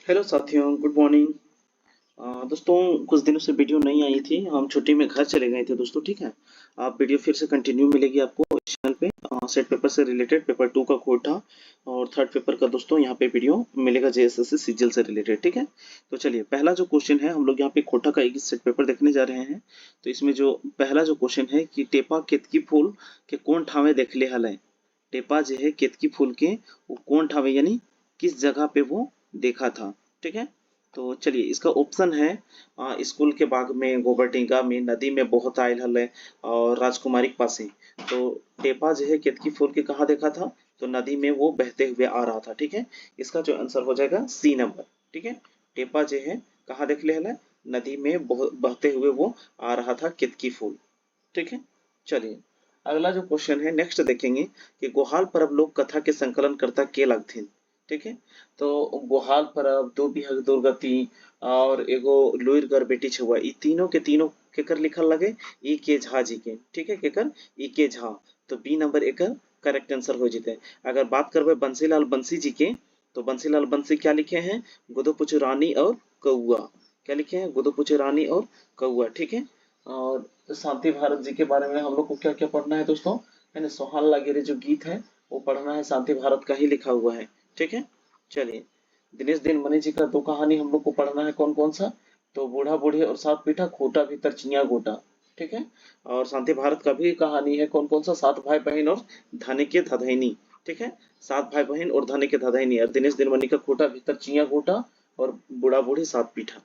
Hello साथियों, good morning. दोस्तों, कुछ दिनों से वीडियो नहीं आई थी। हम छुट्टी में घर चले गए थे दोस्तों। ठीक है, आप वीडियो फिर से कंटिन्यू मिलेगी आपको इस चैनल पे। सेट पेपर से रिलेटेड पेपर 2 का कोटा और थर्ड पेपर का दोस्तों यहाँ पे वीडियो मिलेगा जेएसएससी सीजीएल से रिलेटेड। ठीक है, तो चलिए पहला जो क्वेश्चन है, हम लोग यहाँ पे कोटा का एक सेट पेपर देखने जा रहे हैं। तो इसमें जो पहला जो क्वेश्चन है कि टेपा केतकी फूल के कौन ठावे देखले हल है। टेपा जो है केतकी फूल के वो कौन ठावे यानी किस जगह पे वो देखा था। ठीक है, तो चलिए इसका ऑप्शन है स्कूल के बाग में, गोबरटिंगा में, नदी में बहुत आयल हल और राजकुमारी के पास ही। तो टेपा जो है केतकी फूल के कहाँ देखा था, तो नदी में वो बहते हुए आ रहा था। ठीक है, इसका जो आंसर हो जाएगा सी नंबर। ठीक है, टेपा जो है कहाँ देख ले हल है, नदी में बहते हुए वो आ रहा था केतकी फूल। ठीक है, चलिए अगला जो क्वेश्चन है नेक्स्ट देखेंगे कि गोहाल परब लोक कथा के संकलन करता के लगथिन। ठीक है, तो गोहाल परब, दो बिहग दुर्गति और एगो लुइर गर बेटी छुआ, ई तीनों के तीनों केकर लिखल लगे, ई के झा जी के। ठीक है, केकर ई के झा। तो बी नंबर एकर करेक्ट आंसर हो जीते। अगर बात करबे बंसीलाल बंसी जी के, तो बंसीलाल बंसी क्या लिखे हैं, गुदुपुचु रानी और कौआ। क्या लिखे हैं, गुदुपुचु रानी और कौआ। ठीक है, और शांति भारत जी के बारे में हम लोग को क्या क्या पढ़ना है दोस्तों, है ना, सोहान लागेरे जो गीत है वो पढ़ना है, शांति भारत का ही लिखा हुआ है। ठीक है, चलिए दिनेश दिनमणि जी का दो कहानी हम लोग को पढ़ना है, कौन कौन सा, तो बूढ़ा बूढ़ी और सात पीठा, खोटा भीतर चिंया गोटा। ठीक है, और शांति भारत का भी कहानी है, कौन कौन सा, सात भाई बहन और धनी के धधैनी। ठीक है, सात भाई बहन और धनी के धधैनी, और दिनेश दिनमणि का खोटा भीतर चिंया गोटा और बूढ़ा बूढ़ी सात पीठा।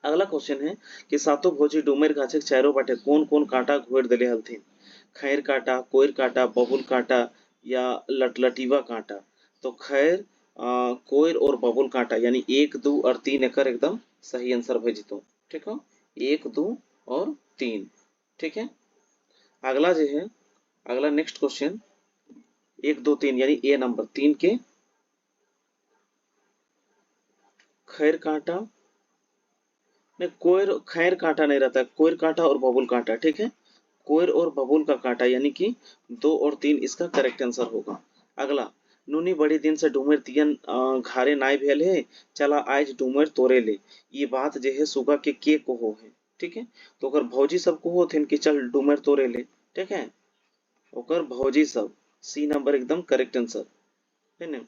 अगला क्वेश्चन है कि सातों भोजी डूमेर गाछक चारों बाटे कौन कौन कांटा घोर दिले हलथिन। खैर कांटा, कोयर कांटा, बबुल कांटा या लटलटीवा कांटा। तो खैर, कोयर और बबुल कांटा यानी एक दो और तीन एकर एकदम सही आंसर भेजी तो। ठीक हो, एक दो और तीन। ठीक है, अगला जो है, अगला नेक्स्ट क्वेश्चन, एक दो तीन यानी ए नंबर तीन के खैर कांटा, नहीं कोयर खैर कांटा नहीं रहता, कोयर कांटा और बबुल कांटा। ठीक है, कोयर और बबूल का कांटा यानी कि दो और तीन इसका करेक्ट आंसर होगा। अगला, नूनी बड़ी दिन से डूमर तियन घारे नाय भेल है, चला आज डूमर तोरे ले। ये बात जो है सुगा के को हो है। ठीक है, तो अगर भौजी सब को हो थे कि चल डूमर तोरे ले। ठीक है, ओकर भौजी सब, सी नंबर एकदम करेक्ट आंसर है ना।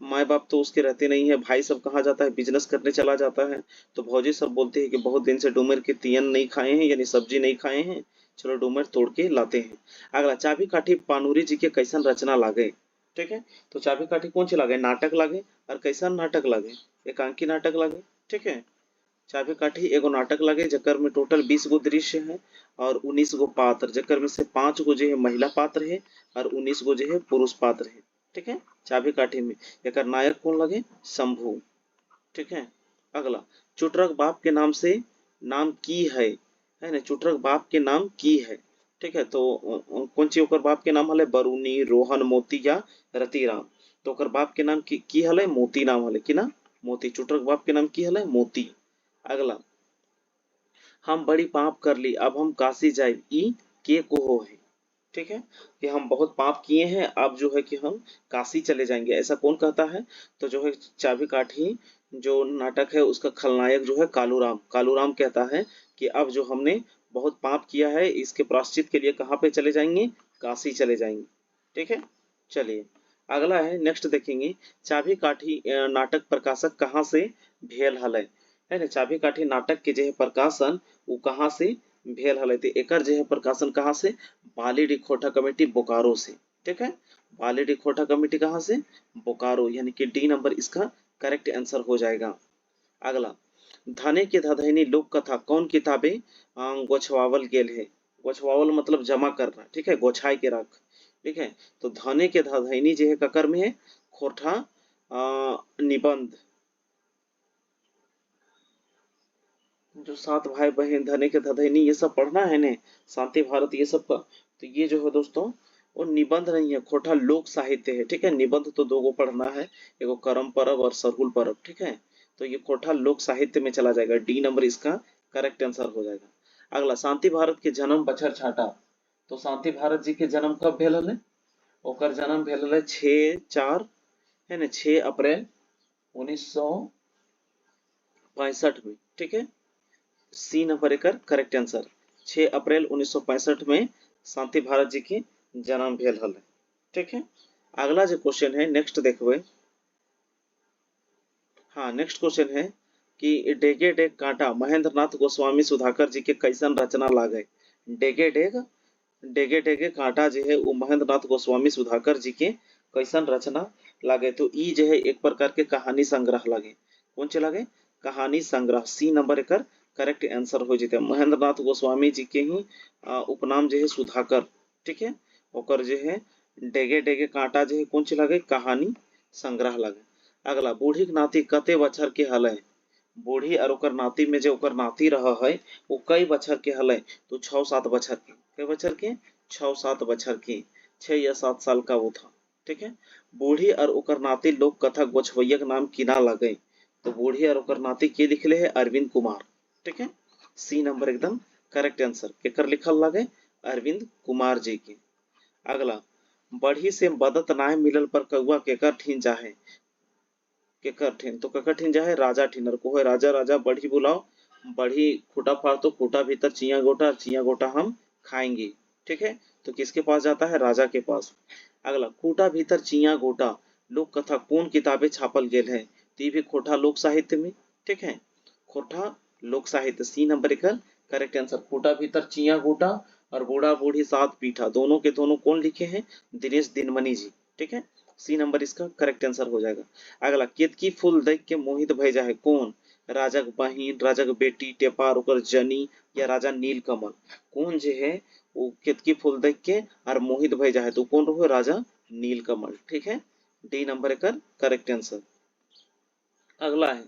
माए बाप तो उसके रहते नहीं है, भाई सब कहाँ जाता है, बिजनेस करने चला जाता है। तो भौजी सब बोलते हैं कि बहुत दिन से डूमर के तियन नहीं खाए हैं यानी सब्जी नहीं खाए हैं, चलो डूमर तोड़ के लाते हैं। अगला, चाबी काठी पानूरी जी के कैसन रचना लागे। ठीक है, तो चाबी काठी कौन सी लागे, नाटक लागे, और कैसन नाटक लागे, एकांकी नाटक लागे। ठीक है, चाबी काठी एगो नाटक लगे जकर में टोटल 20 गो दृश्य है और 19 गो पात्र, जकर में से 5 गो जो है महिला पात्र है और 19 गो जो है पुरुष पात्र है। ठीक है, चाबी काठी में एकर नायक कौन लगे, शंभू। ठीक है, अगला, चुटरक बाप के नाम से नाम की है ना, चुटरक बाप के नाम की है। ठीक है, तो कौन सी ओकर बाप के नाम हले, बरूनी, रोहन, मोती या रतिराम। तो ओकर बाप के नाम की हले, मोती नाम हले कि ना, मोती। चुटरक बाप के नाम की हले, मोती। अगला, हम बड़ी पाप कर ली अब हम काशी जाए, ई के को हो है। ठीक है, कि हम बहुत पाप किए हैं अब जो है कि हम काशी चले जाएंगे, ऐसा कौन कहता है, तो जो है चाबी काठी जो नाटक है उसका खलनायक जो है कालूराम, कालूराम कहता है कि अब जो हमने बहुत पाप किया है इसके प्रायश्चित के लिए कहाँ पे चले जाएंगे, काशी चले जाएंगे। ठीक है, चलिए अगला है नेक्स्ट देखेंगे, चाबी काठी नाटक प्रकाशक कहाँ से भेल हलै, है ना, चाबी काठी नाटक के जो है प्रकाशन वो कहाँ से भेल हलै, तो एकर जो है प्रकाशन कहाँ से, बालीडी खोटा कमेटी बोकारो से। ठीक है, बालीडी खोटा कमेटी कहाँ से, बोकारो, यानी कि डी नंबर इसका करेक्ट आंसर हो जाएगा। अगला, धने के धधैनी लोक कथा कौन किताबें गोछवावल गेल है। गोछवावल मतलब जमा करना। ठीक है, गोछाई के रख। ठीक है, तो धने के धधैनी जो है ककर में है, खोरठा निबंध। जो सात भाई बहन, धने के धधैनी, ये सब पढ़ना है ने, शांति भारत ये सब का। तो ये जो है दोस्तों वो निबंध नहीं है, खोटा लोक साहित्य है। ठीक है, निबंध तो दो गो पढ़ना है, एगो करम परब और सरहुल परब। ठीक है, तो ये खोटा लोक साहित्य में चला जाएगा, डी नंबर इसका करेक्ट आंसर हो जाएगा। अगला, शांति भारत के जन्म बछर छाटा। तो शांति भारत जी के जन्म कब भेल हले, ओकर जन्म भेल हले 6/4, है ना, 6 अप्रैल 1900 1965 में, ठीक है। सी नंबर एकर करेक्ट आंसर। 6 अप्रैल 1965 में शांति भारत जी के जन्म भेल हल, ठीक है। अगला जो क्वेश्चन है नेक्स्ट देखबे। हाँ, नेक्स्ट क्वेश्चन है कि डेगे डेग कांटा महेंद्र नाथ गोस्वामी सुधाकर जी के कैसन रचना लागे। डेगे डेग डेगे डेगे कांटा जो है वो महेंद्र नाथ गोस्वामी सुधाकर जी के कैसन रचना लागे। तो ई जो है एक प्रकार के कहानी संग्रह लागे। कौन चे लागे? कहानी संग्रह। सी नंबर एकर करेक्ट आंसर हो जेते। महेंद्र नाथ गोस्वामी जी के ही उपनाम जो है सुधाकर, ठीक है। ओकर जो है डेगे डेगे कांटा जो है कौन चे लागे? कहानी संग्रह लागे। अगला, बूढ़ी के नाती कते बछर के हलय। बूढ़ी और ओकर नाती में जो ओकर नाती रहा है वो कई बछर के हलय। तो 6-7 बछर के। कई बछर के? 6-7 बछर के। 6 या 7 साल का वो था, ठीक है। बूढ़ी और ओकर नाती लोक कथा गोछवैया के नाम किना लगे। तो बूढ़ी और ओकर नाती के लिखले है? अरविंद कुमार, ठीक है। सी नंबर एकदम करेक्ट आंसर। केकर लिखल लगे? अरविंद कुमार जी के। अगला, बढ़ी से बदत नाय मिलल पर कौआ केकर ठीन जाहे। केकर ठीन? तो केकर ठीन जाहे? राजा ठीनर को है। राजा राजा बढ़ी बुलाओ, बढ़ी खूटा फाड़ तो खूटा भीतर चिया गोटा, चिया गोटा हम खाएंगे, ठीक है। तो किसके पास जाता है? राजा के पास। अगला, खूटा भीतर चिया गोटा लोक कथा कौन किताबे छापल गेल है। तो ये भी खोटा लोक साहित्य में, ठीक है। खोटा लोक साहित्य। सी नंबर एकर करेक्ट आंसर। खूटा भीतर चिया गोटा और बूढ़ा बूढ़ी सात पीठा दोनों के दोनों कौन लिखे हैं? दिनेश दिनमणि जी, ठीक है। सी नंबर इसका करेक्ट आंसर हो जाएगा। अगला, केतकी फूल देख के मोहित भय जाए कौन। राजा के बहिन, राजा के बेटी, टेपार ओकर जनी या राजा नीलकमल। कौन जो है वो केतकी फूल देख के और मोहित भय जाए तो कौन रहो? राजा नीलकमल, ठीक है। डी नंबर एकर करेक्ट आंसर। अगला है,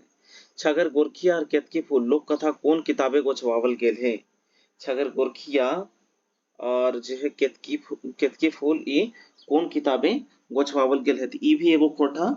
छगर गोरखिया और केतकी फूल लोक कथा कौन किताबे गोछवावल गेल है। छगर गोरखिया और जो है केतकी फूल ये कौन किताबें गोछवावल गेल है। ई भी एगो खोटा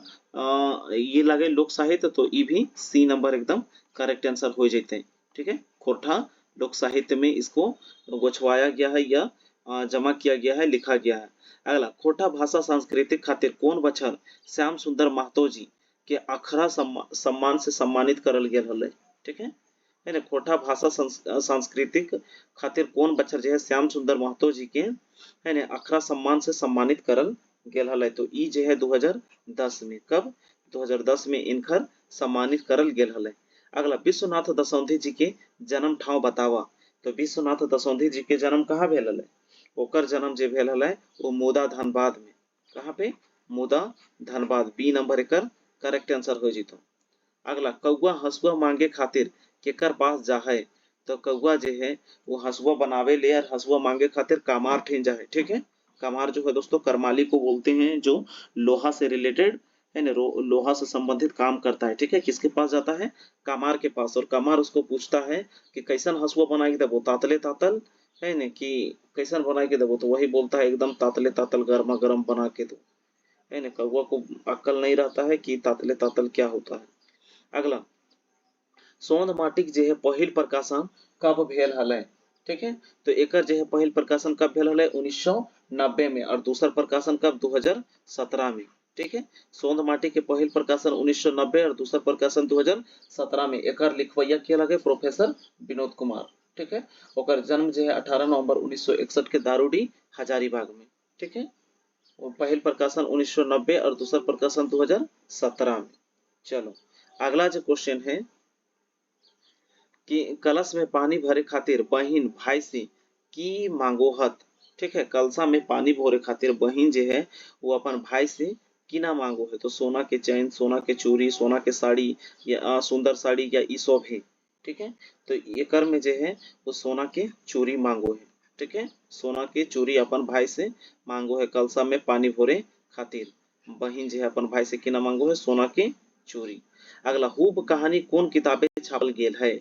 ये लगे लोक साहित्य। तो ई भी सी नंबर एकदम करेक्ट आंसर हो जाते हैं, ठीक है। खोटा लोक साहित्य में इसको गोछवाया गया है या जमा किया गया है, लिखा गया है। अगला, खोटा भाषा सांस्कृतिक खातिर कौन बछर श्याम सुंदर महतो जी के अखरा सम्मान से सम्मानित करल गेल हले, ठीक है। है ना। खोटा भाषा सांस्कृतिक खातिर कौन बच्चर जो है श्याम सुंदर महतो जी के है ना अखरा सम्मान से सम्मानित करल गेल हल। तो ई जो है 2010 में। कब? 2010 में इनकर सम्मानित करल गेल हल। अगला, विश्वनाथ दसौंधी जी के जन्म ठाव बतावा। तो विश्वनाथ दसौंधी जी के जन्म कहाँ भेल हल? ओकर जन्म जो भेल हल वो मुदा धनबाद में। कहाँ पे? मुदा धनबाद। बी नंबर एकर करेक्ट आंसर हो जीतो। अगला, कौआ हसुआ मांगे खातिर केकर पास जा है। तो कौआ जो है वो हसुआ बनावे ले और हसुआ मांगे खातिर कामार ठिन जा है, ठीक है। कामार जो है दोस्तों करमाली को बोलते हैं जो लोहा से रिलेटेड है ना, लोहा से संबंधित काम करता है, ठीक है। किसके पास जाता है? कामार के पास। और कामार उसको पूछता है कि कैसन हसुआ बनाएगी। देबो तातले तातल है ना कि कैसन बनाए के देबो। तो वही बोलता है एकदम तातले तातल गर्मा गर्म बना के दो, है ना। कौआ को अक्ल नहीं रहता है कि तातले तातल क्या होता है। अगला, सोंध माटिक जो है पहिल प्रकाशन कब भेल हलै, ठीक है। तो एकर जो है पहिल प्रकाशन कब भेल हलै? 1990 में। और दूसर प्रकाशन कब? 2017 में, ठीक है। सोंध माटी के पहिल प्रकाशन 1990 और दूसर प्रकाशन 2017 में। एकर लिखवैया के लगे? प्रोफेसर विनोद कुमार, ठीक है। ओकर जन्म जो है 18 नवंबर 1961 के दारूडी हजारीबाग में, ठीक है। पहिल प्रकाशन 1990 और दूसर प्रकाशन 2017 में। चलो अगला जो क्वेश्चन है कि कलश में पानी भरे खातिर बहिन भाई से की मांगोहत, ठीक है। कलशा में पानी भरे खातिर बहिन जो है वो अपन भाई से की ना मांगो है। तो सोना के चैन, सोना के चूड़ी, सोना के साड़ी या सुंदर साड़ी या ई सब है, ठीक है। तो एकर में जो है वो सोना के चूड़ी मांगो है, ठीक है। सोना के चूड़ी अपन भाई से मांगो है कलशा में पानी भरे खातिर। बहिन जो है अपन भाई से की ना मांगो है? सोना के चूड़ी। अगला, हुब कहानी कौन किताबे छापल गेल है।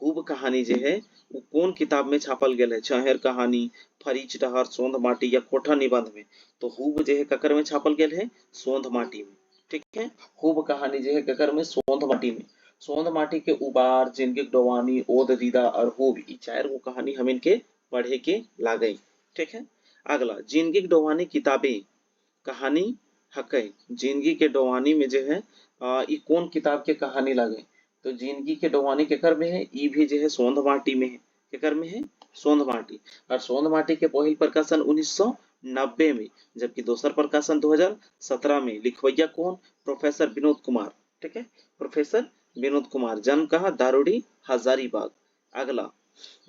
खूब कहानी जो है वो कौन किताब में छापल गेल है? चहेर कहानी, फरीच डहर, सोंध माटी या कोठा निबंध में। तो खूब जो है ककर में छापल गेल है? सोंध माटी में, ठीक है। खूब कहानी जो है ककर में? सोंध माटी में। सोंध माटी के उबार, जिंदगी डोवानी, ओद दीदा और खूब ई चार वो कहानी हम इनके पढ़े के लागे, ठीक है। अगला, जिंदगी डोवानी किताबें कहानी हकै। जिंदगी के डोवानी में जो है ई कौन किताब के कहानी लागे। तो जिंदगी के डोवानी केकर में है, ई भी जो है सोंध माटी में है, केकर में है, सोंध माटी। और सोंध माटी के पहिल प्रकाशन 1990 में, जबकि दोसर प्रकाशन 2017 में। लिखवैया कौन, प्रोफेसर विनोद कुमार, ठीक है, प्रोफेसर विनोद कुमार। जन्म कहाँ, दारूडी हजारीबाग। अगला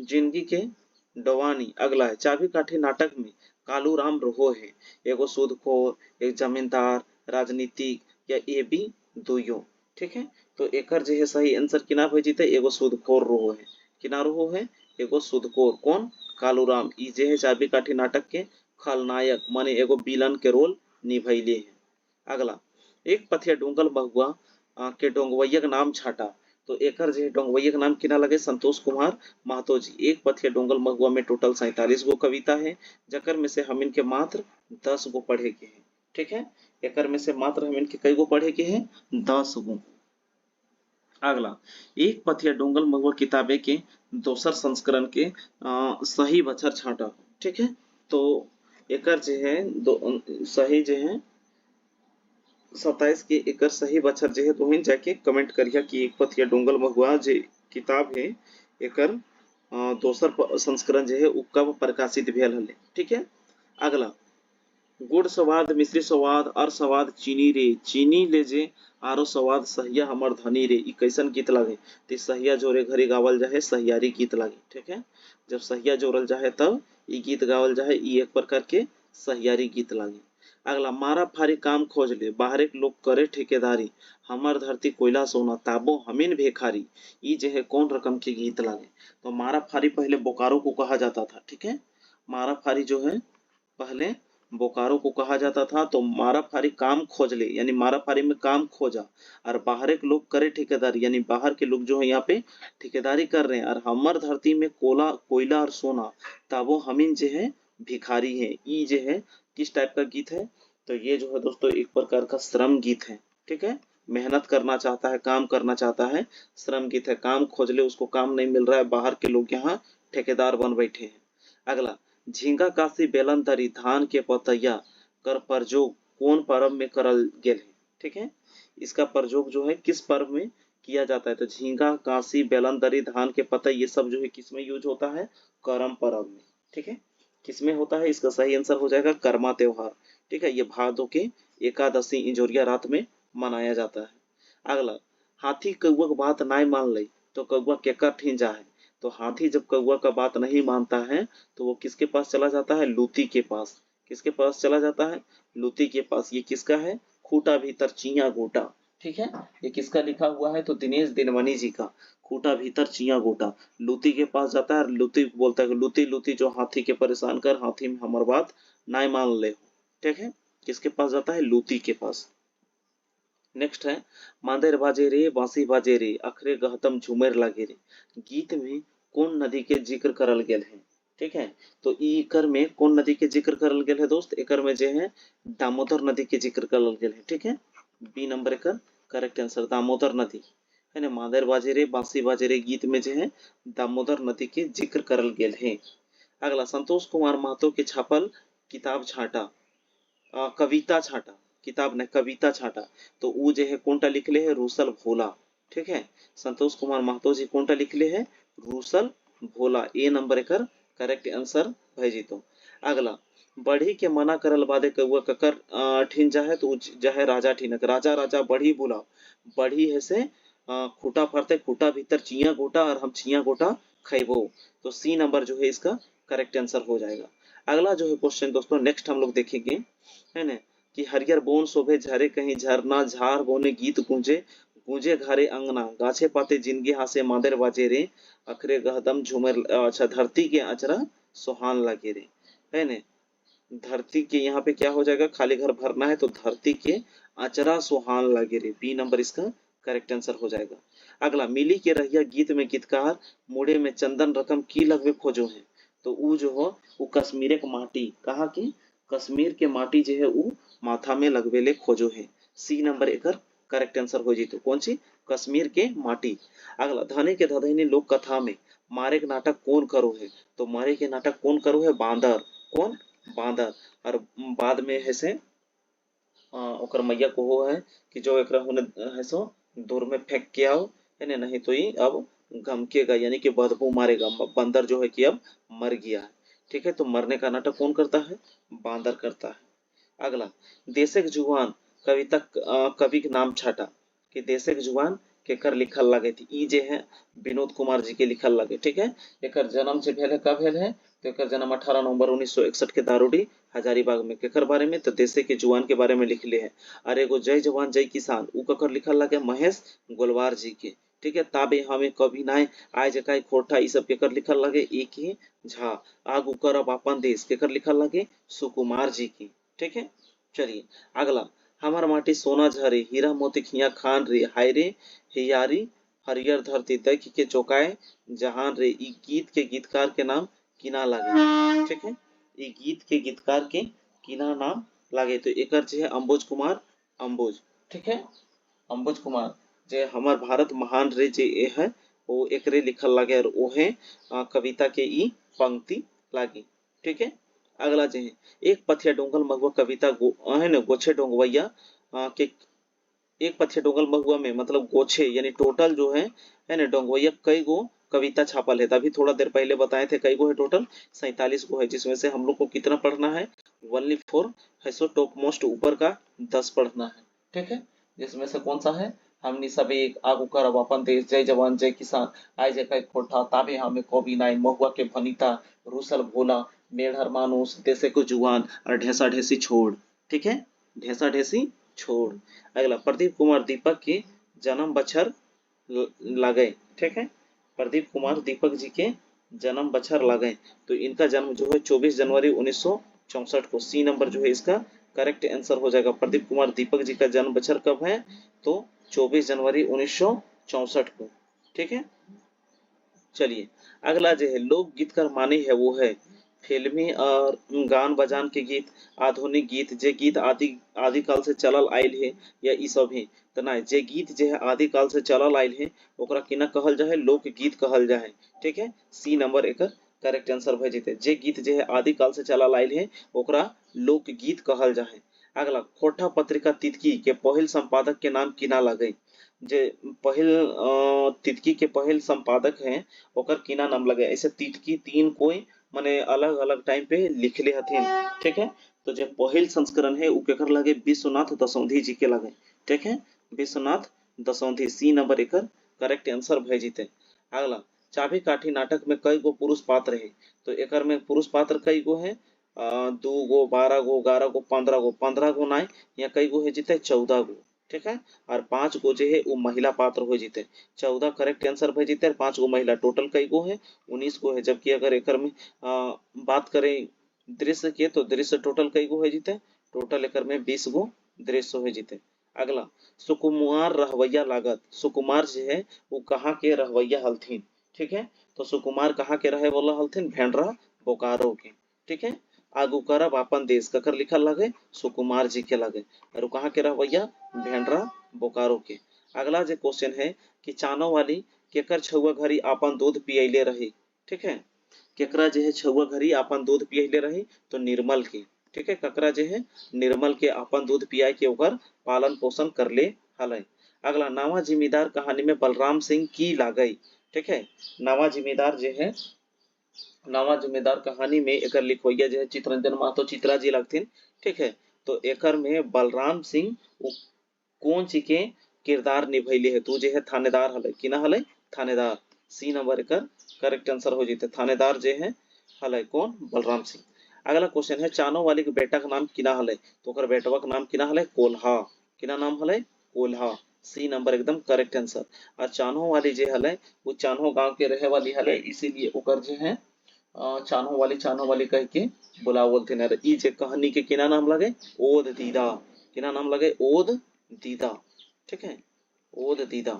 जिंदगी के डोवानी, अगला है चाबी काठी नाटक में कालू राम रोहो है, एगो सूदखोर, एक जमींदार, राजनीतिक, या ए बी दुइयो, ठीक है। तो एकर जो है सही आंसर किना हो जीते, एगो सूदखोर रोहो है, किना रोहो है, एगो सूदखोर। कौन, कालूराम। ई जे है चाबी काठी नाटक के खलनायक माने एगो विलन के रोल निभैले है। अगला एक पथिया डोंगल महुआ के डोंगवैया के नाम छाटा। तो एकर जे डोंगवैया के नाम किना लगे, संतोष कुमार महतो जी। एक पथिया डोंगल महुआ में टोटल 47 गो कविता है, जकर में से हम इनके मात्र 10 गो पढ़े के हैं, ठीक है। एकर में से मात्र हम इनके कई गो पढ़े के हैं, 10 गो। अगला एक पथिया डोंगल महुआ किताबे के दोसर संस्करण के सही बछर छाटा, ठीक है। तो एकर जे है सही जे है 27 के एकर सही बछर जे है तो वहीं जाके कमेंट करिया कि एक पथिया डोंगल महुआ जे किताब है एकर दोसर संस्करण जे है उ कब प्रकाशित भेल हले, ठीक है। अगला गुड़ स्वाद मिश्री स्वाद और स्वाद चीनी रे, चीनी ले जे आरो स्वाद सहिया हमर धनी रे। ई कैसन गीत लागे, तो सहिया जोरे घरी गावल जाए सहियारी गीत लागे, ठीक है। जब सहिया जोड़ल जाए तब ई गीत गावल जाए, ई एक प्रकार के सहियारी गीत लागे। अगला मारा फारी काम खोज ले, बाहर एक लोग करे ठेकेदारी, हमर धरती कोयला सोना ताबो हमीन भेखारी। ई जो है कौन रकम के गीत लागे, तो मारा फारी पहले बोकारो को कहा जाता था, ठीक है। मारा फारी जो है पहले बोकारो को कहा जाता था। तो मारा फारी काम खोज ले यानी मारा फारी में काम खोजा, और बाहर के लोग करे ठेकेदारी यानी बाहर के लोग जो है यहाँ पे ठेकेदारी कर रहे हैं। और हमर धरती में कोयला और सोना ताबो हमीन जो है भिखारी है। ई जो है किस टाइप का गीत है, तो ये जो है दोस्तों एक प्रकार का श्रम गीत है, ठीक है। मेहनत करना चाहता है, काम करना चाहता है, श्रम गीत है। काम खोज ले, उसको काम नहीं मिल रहा है, बाहर के लोग यहाँ ठेकेदार बन बैठे हैं। अगला झींगा काशी बेलन तरी धान के पतैया कर प्रयोग कौन पर्व में करल गेल है, ठीक है। इसका प्रयोग जो है किस पर्व में किया जाता है, तो झींगा काशी बेलन तरी धान के पतई ये सब जो है किस में यूज होता है, करम पर्व में, ठीक है। किसमें होता है, इसका सही आंसर हो जाएगा कर्मा त्योहार, ठीक है। ये भादों के एकादशी इंजोरिया रात में मनाया जाता है। अगला हाथी कौआ की बात नहीं मान ली तो कौआ केकर ठीन जा है। तो हाथी जब कौआ का बात नहीं मानता है तो वो किसके पास चला जाता है, लूती के पास। किसके पास चला जाता है, लूती के पास। ये किसका है, खूटा भीतर चिया गोटा, ठीक है। ये किसका लिखा हुआ है, तो दिनेश दिनमणि जी का। खूटा भीतर चिया गोटा, लूती के पास जाता है और लूती बोलता है लूती लूती जो हाथी के परेशान कर, हाथी में हमार बात नहीं मान ले, ठीक है। किसके पास जाता है, लूती के पास। नेक्स्ट है मांदेर बाजे रे बांसी बाजे रे अखरे गहतम झूमेर लागे रे। गीत में कौन नदी के जिक्र करल गेल है, ठीक है। तो इकर में कौन नदी के जिक्र करल गेल है दोस्त, एकर में जो है दामोदर नदी के जिक्र करल गेल है, ठीक है। बी नंबर एकर करेक्ट आंसर दामोदर नदी है ना। मांदेर बाजे रे बांसी बाजे रे गीत में जो है दामोदर नदी के जिक्र करल गेल है। अगला संतोष कुमार महतो के छापल किताब छाटा, कविता छाटा, किताब ने कविता छाटा। तो वो जो है कौनटा लिखले है, रूसल भोला, ठीक है। संतोष कुमार महतो जी कौनटा लिखले है, रूसल भोला। ए नंबर एकर करेक्ट आंसर भय जीतो। अगला बढ़ी के मना करल बादे कौआ ककर ठीन जा है, तो जा है राजा ठीनक। राजा राजा बढ़ी बुलाओ, बढ़ी है से खूटा फरते, खूटा भीतर चिया गोटा और हम चिया गोटा खैबो। तो सी नंबर जो है इसका करेक्ट आंसर हो जाएगा। अगला जो है क्वेश्चन दोस्तों नेक्स्ट हम लोग देखेंगे, है ना, कि हरियर बोन शोभे झरे कहीं झरना झार बोने गीत गूंजे, गूंजे घरे अंगना गाछे पाते जिंदगी हासे मादर बाजे रे अखरे गहदम झूमर। अच्छा धरती के अचरा सुहान लगे रे, है ना। धरती के यहाँ पे क्या हो जाएगा, खाली घर भरना है तो धरती के अचरा सुहान लगे रे। बी नंबर इसका करेक्ट आंसर हो जाएगा। अगला मिली के रहिया गीत में गीतकार मुड़े में चंदन रकम की लगवे खोजो है। तो वो जो हो वो कश्मीर के माटी, कहा कि कश्मीर के माटी जो है वो माथा में लगवेले खोजो है। सी नंबर एकर करेक्ट आंसर हो जी। तो कौन सी, कश्मीर के माटी। अगला धने के धधैनी लोक कथा में मारे के नाटक कौन करो है। तो मारे के नाटक कौन करो है, बांदर। कौन, बांदर। और बाद में है से ओकर मैया को हो है कि जो एक होने है सो दूर में फेंक के आओ है ना, नहीं तो ये अब घमकेगा यानी कि बदबू मारेगा। बंदर जो है कि अब मर गया है। ठीक है, तो मरने का नाटक कौन करता है? बांदर करता है। अगला, देशक जुबान कविता कवि के नाम छाटा कि देशक जुबान केकर लिखल लगे थी। ई जे है विनोद कुमार जी के लिखल लगे। ठीक है, एकर जन्म जे भेल है कब भेल है? तो एकर जन्म 18 नवंबर 1961 के दारूडी हजारीबाग में। केकर बारे में? तो देशे के जुबान के बारे में लिखले है। और एगो जय जवान जय किसान उ ककर लिखल लगे? महेश गोलवार जी के। ठीक है, ताबे हमें कभी नाय आय जकाई खोटा ई सब केकर लिखल लगे? ए के झा। आगू करब अपन देश केकर लिखल लगे? सुकुमार जी की। ठीक है, चलिए अगला, हमार माटी सोना झरे हीरा मोती खिया खान रे हाय रे हियारी हरियर धरती देख के चौकाए जहान रे। ई गीत के गीतकार के नाम किना लागे? ठीक है, ई गीत के गीतकार के किना नाम लागे? तो एकर जे है अंबुज कुमार अंबुज। ठीक है, अंबुज कुमार जे हमार भारत महान रे जे ए है वो एकरे लिखल लागे और वो है कविता के ई पंक्ति लागी। ठीक है, अगला जे है एक पथिया डोंगल महुआ कविता है ना गोछे डोंगवैया के। एक पथिया डोंगल महुआ में मतलब गोछे यानी टोटल जो है ना डोंगवैया कई गो कविता छापल है। तभी थोड़ा देर पहले बताए थे कई गो है टोटल? 47 गो है, जिसमें से हम लोग को कितना पढ़ना है? ओनली 4 है। सो टॉप मोस्ट ऊपर का 10 पढ़ना है। ठीक है, जिसमें से कौन सा है? हमनी सब एक आगू करब अपन देश जय जवान जय किसान आय जय खोटा ताबे हमें कवि नाई महुआ के वनिता रूसल भोला मेढ़र मानुस देशे को जुआन और ढेसा ढेसी छोड़। ठीक है, ढेसा ढेसी छोड़। अगला, प्रदीप कुमार दीपक के जन्म बछर लगे। ठीक है, प्रदीप कुमार दीपक जी के जन्म बछर लगे। तो इनका जन्म जो है 24 जनवरी 1964 को। सी नंबर जो है इसका करेक्ट आंसर हो जाएगा। प्रदीप कुमार दीपक जी का जन्म बछर कब है? तो 24 जनवरी 1964 को। ठीक है, चलिए अगला जो है लोक गीत का माने है वो है फिल्मी और गान बजान के गीत, आधुनिक गीत जे गीत आदि काल से चलल आयल है या ई सब है। तो ना जे गीत जे है आदि काल से चलल आयल है ओकरा किना कहल जाए? लोक गीत कहल जाए। ठीक है, सी नंबर एकर करेक्ट आंसर भे जेते। जे गीत जे है आदि काल से चलल आयल है ओकरा लोक गीत कहल जाए। अगला, खोटा पत्रिका तितकी के पहिल संपादक के नाम किना लगे? जे पहिल तितकी के पहिल संपादक हैं ओकर किना नाम लगे? ऐसे तितकी तीन कोई माने अलग अलग टाइम पे लिखले हथिन। ठीक है, तो जो पहिल संस्करण है उ केकर लगे? विश्वनाथ दसौंधी जी के लगे। ठीक है, विश्वनाथ दसौंधी। सी नंबर एकर करेक्ट आंसर भे जीते। अगला, चाबी काठी नाटक में कई गो पुरुष पात्र है? तो एकर में पुरुष पात्र कई गो है? 2 गो 12 गो 11 गो 15 गो। 15 गो नाय, यहाँ कई गो है जीते? 14 गो। ठीक है, और 5 गो जो है वो महिला पात्र हो जीते। 14 करेक्ट आंसर भे जीते और 5 गो महिला। टोटल कई गो है? 19 गो है। जबकि अगर एकर में बात करें दृश्य के तो दृश्य टोटल कई गो है जीते? टोटल एकर में 20 गो दृश्य हो जीते। अगला, सुकुमार रहवैया लागत। सुकुमार जो है वो कहाँ के रहवैया हलथिन? ठीक है, तो सुकुमार कहाँ के रहे वाला हलथिन? भेंडरा बोकारो के। ठीक है, आगू करब अपन देश ककर लिखल लगे? सुकुमार जी के लगे। और कहाँ के रहवैया? भेंडरा बोकारो के। अगला जो क्वेश्चन है कि चानो वाली केकर छुआ घरी अपन दूध पियले रही? ठीक है, केकरा जो है छुआ घरी अपन दूध पियले रही? तो निर्मल के। ठीक है, ककरा जो है? निर्मल के अपन दूध पियाई के ओकर पालन पोषण कर ले हलै। अगला, नावा जिम्मेदार कहानी में बलराम सिंह की लागई? ठीक है, नावा जिम्मेदार जो है नावा जिम्मेदार कहानी में एकर लिखवैया जो है चितरंजन महतो चित्रा जी लगथिन। ठीक है, तो एकर में बलराम सिंह कौन ची के किरदार निभैले है? तू जे है थानेदार हलै। किना हलै? थानेदार। सी नंबर एकर करेक्ट आंसर हो जीते। थानेदार जे है हलै कौन? बलराम सिंह। अगला क्वेश्चन है चानो वाली के बेटा का नाम किना हलै? तो ओकर बेटवा का नाम किना हलै? कोल्हा। किना नाम हलै? कोल्हा। सी नंबर एकदम करेक्ट आंसर। और चानो वाली जे हलै वो चानो गांव के रहे वाली हलै, इसीलिए ओकर जे है चानो वाली कह के बुलावल थे। ई जे कहानी के किना नाम लगे? ओद दीदा। किना नाम लगे? ओद दीदा। ठीक है, ओद दीदा।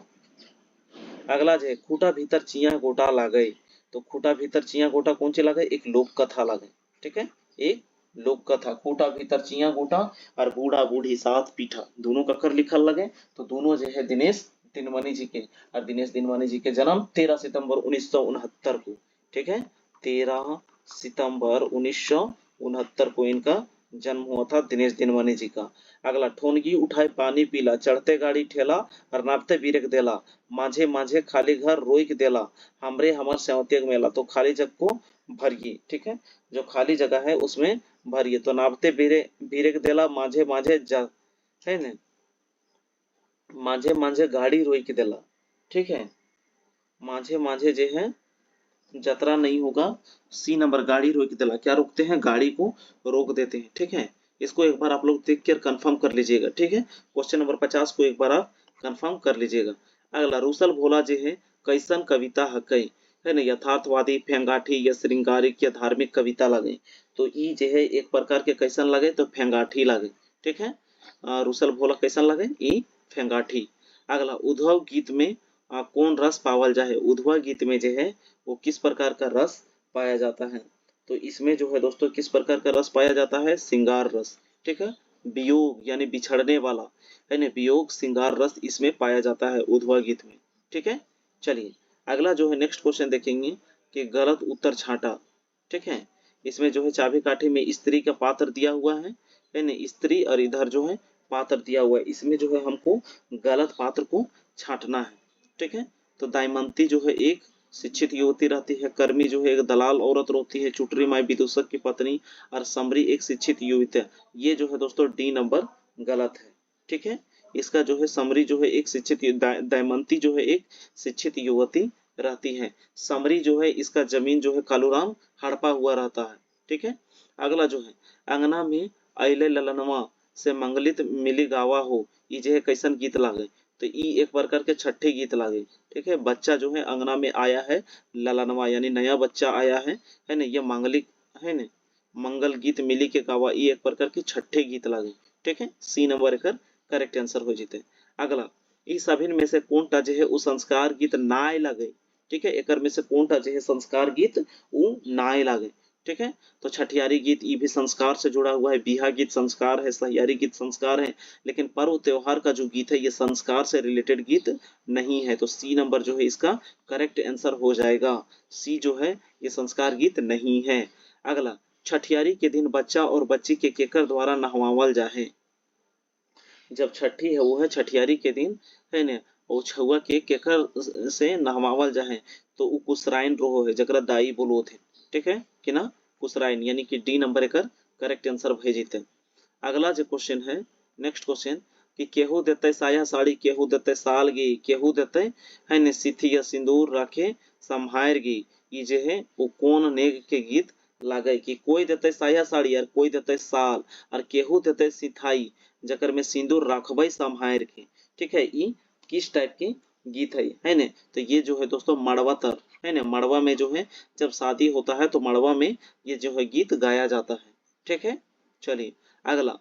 अगला जे खूटा भीतर चिया गोटा लागे। तो खूटा भीतर चिया गोटा कौन सी लागे? एक लोक कथा लागे। ठीक है, एक लोक कथा। खूटा भीतर चिया गोटा और बूढ़ा बूढ़ी साथ पीठा दोनों ककर लिखल लगे? तो दोनों जो है दिनेश दिनमणि जी के। और दिनेश दिनमणि जी के जन्म 13 सितंबर 1969 को। ठीक है, 13 सितंबर 1969 को इनका जन्म हुआ था दिनेश दिनमणि जी का। अगला, ठोनगी उठाए पानी पीला, चढ़ते गाड़ी ठेला और नापते बीरेक देला, माझे माझे खाली घर रोइक देला, हमरे हमर सेवतियक मेला। तो खाली जगह को भरिए, ठीक है, जो खाली जगह है उसमें भरिए। तो नापते बीरेक देला, माझे माझे है ना, माझे माझे गाड़ी रोइक देला, ठीक है, माझे माझे जो है जतरा नहीं होगा। सी नंबर, गाड़ी रोक देला, क्या रोकते हैं, गाड़ी को रोक देते हैं, ठीक है। इसको एक बार आप लोग देख कर कंफर्म कर लीजिएगा, ठीक है। क्वेश्चन नंबर 50 को एक बार आप कंफर्म कर लीजिएगा। अगला, रूसल भोला जो है कैसन कविता हकई, है ना, यथार्थवादी, फेंगाठी या श्रृंगारिक या धार्मिक कविता लगे। तो ई जो है एक प्रकार के कैसन लगे, तो फेंगाठी लगे, ठीक है। रूसल भोला कैसन लगे, ई फेंगाठी। अगला, उद्धव गीत में कौन रस पावल जाए, उद्धव गीत में जो है वो किस प्रकार का रस पाया जाता है। तो इसमें जो है दोस्तों किस प्रकार का रस पाया जाता है, श्रृंगार रस, ठीक है। वियोग यानी बिछड़ने वाला, है ना, वियोग श्रृंगार रस इसमें पाया जाता है उद्धव गीत में, ठीक है। चलिए अगला जो है नेक्स्ट क्वेश्चन देखेंगे कि गलत उत्तर छांटा, ठीक है। इसमें जो है चाबी काठी में स्त्री का पात्र दिया हुआ है ना, स्त्री, और इधर जो है पात्र दिया हुआ है। इसमें जो है हमको गलत पात्र को छांटना है, ठीक है। तो दमयंती जो है एक शिक्षित युवती रहती है, कर्मी जो है एक दलाल औरत होती है, चुटरी माई विदूषक की पत्नी, और समरी एक शिक्षित युवती है। ये जो है दोस्तों डी नंबर गलत है, ठीक है। इसका जो है समरी जो है एक शिक्षित, दमयंती जो है एक शिक्षित युवती रहती है। समरी जो है इसका जमीन जो है कालूराम हड़पा हुआ रहता है, ठीक है। अगला जो है, अंगना में अले ललनवा से मंगलित मिली गावा हो, ये जो है कैसन गीत लागे। तो ई एक प्रकार के छठे गीत लागे, ठीक है। बच्चा जो है अंगना में आया है, ललनवा यानी नया बच्चा आया है ना, ये मांगलिक, है ना, मंगल गीत मिली के गावा, ये एक प्रकार के छठे गीत लागे, ठीक है। सी नंबर एकर करेक्ट आंसर हो जीते। अगला, ई सभिन में से कोनटा जो है उ संस्कार गीत नाय लगे, ठीक है। एकर में से कोनटा जो है संस्कार गीत उ नाय लागे, ठीक है। तो छठियारी गीत ये भी संस्कार से जुड़ा हुआ है, बिहा गीत संस्कार है, सहियारी गीत संस्कार है, लेकिन पर्व त्योहार का जो गीत है ये संस्कार से रिलेटेड गीत नहीं है। तो सी नंबर जो है इसका करेक्ट आंसर हो जाएगा। सी जो है ये संस्कार गीत नहीं है। अगला, छठियारी के दिन बच्चा और बच्ची के केकर द्वारा नहवावल जाए। जब छठी है वो है छठियारी के दिन, है ना, वो छुआ के केकर से नहवावल जाए, तो वो कुसराइन रोहो है, जकरा दाई बोलो थे, ठीक है कि ना, कुसराइन, यानी कि डी नंबर एकर करेक्ट आंसर भेजिते। अगला जो क्वेश्चन है, नेक्स्ट क्वेश्चन, कि केहू देते साया साड़ी, केहू देते सालगी, केहू देते है ने सिथी या सिंदूर रखे संभारगी, ये जो है वो कौन नेग के गीत लागे। कि कोई देते साया साड़ी और कोई देते साल, और केहू देते सिथाई जकर में सिंदूर रखबे संभार के, ठीक है। ये किस टाइप के गीत है ना। तो ये जो है दोस्तों मड़वा तर, है ना, मड़वा में जो है जब शादी होता है तो मड़वा में ये जो है गीत गाया जाता है, ठीक है। चलिए अगला,